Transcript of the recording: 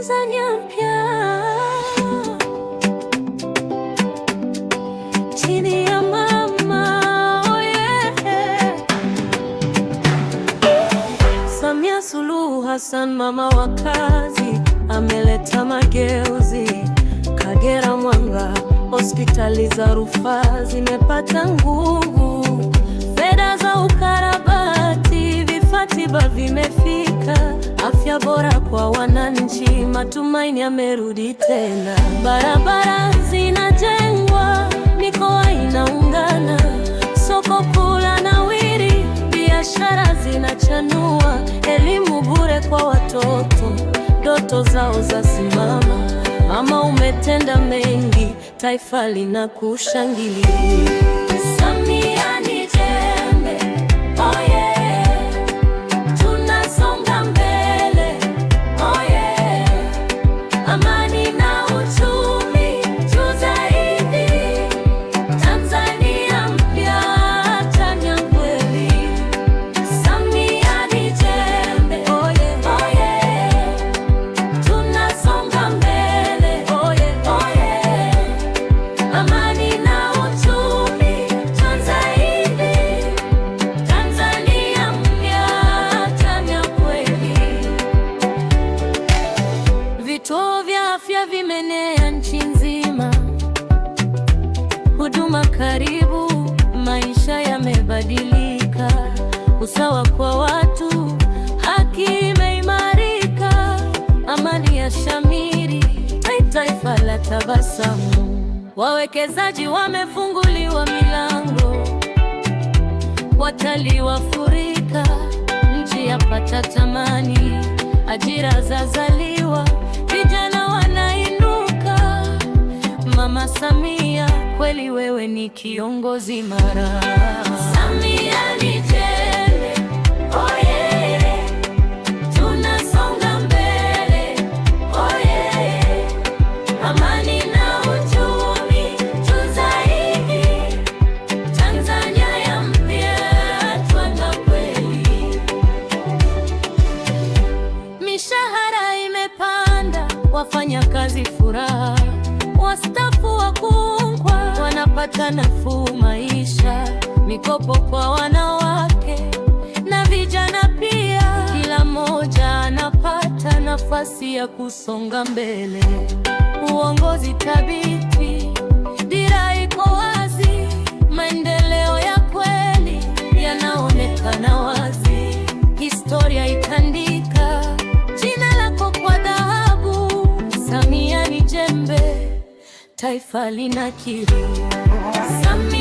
Tanzania mpya chini ya mama, oh yeah. Samia Suluhu Hassan, mama wa kazi, ameleta mageuzi. Kagera, Mwanga, hospitali za rufaa zimepata nguvu. Fedha za ukarabati, vifaa tiba vimefika. Afya bora kwa wananchi, matumaini yamerudi tena. Barabara zinajengwa, mikoa inaungana. Soko kuu lanawiri, biashara zinachanua. Elimu bure kwa watoto, ndoto zao zasimama. Mama, umetenda mengi, taifa linakushangilia. Samia ni jembe, oh yeah. Tunasonga mbele, oh yeah. Amani na uchumi juu zaidi. Tanzania mpya, chanya kweli. Samia ni jembe, oh yeah, oh yeah. Tunasonga mbele, oh yeah, oh yeah. Amani na uchumi juu zaidi. Tanzania mpya, chanya kweli. Vituo vya afya vimenea nchi nzima. Huduma karibu, maisha yamebadilika. Usawa kwa watu, haki imeimarika. Amani ya shamiri, taifa la tabasamu. Wawekezaji wamefunguliwa milango, watalii wafurika. Nchi yapata tamani, ajira zazaliwa, vijana wanainuka. Mama Samia, kweli wewe ni kiongozi imara. Samia ni jembe, oh yeah. Tunasonga mbele, oh yeah. Amani na uchumi juu zaidi. Tanzania ya mpya, chanya kweli. Mishahara imepanda, wafanyakazi furaha. Wastaafu wakungwa wanapata nafuu maisha. Mikopo kwa wanawake na vijana pia. Kila mmoja anapata nafasi ya kusonga mbele. Uongozi thabiti, dira iko wazi. Maendeleo ya kweli yanaonekana wazi. Historia itaandika jina lako kwa dhahabu. Samia ni jembe, taifa linakiri. Samia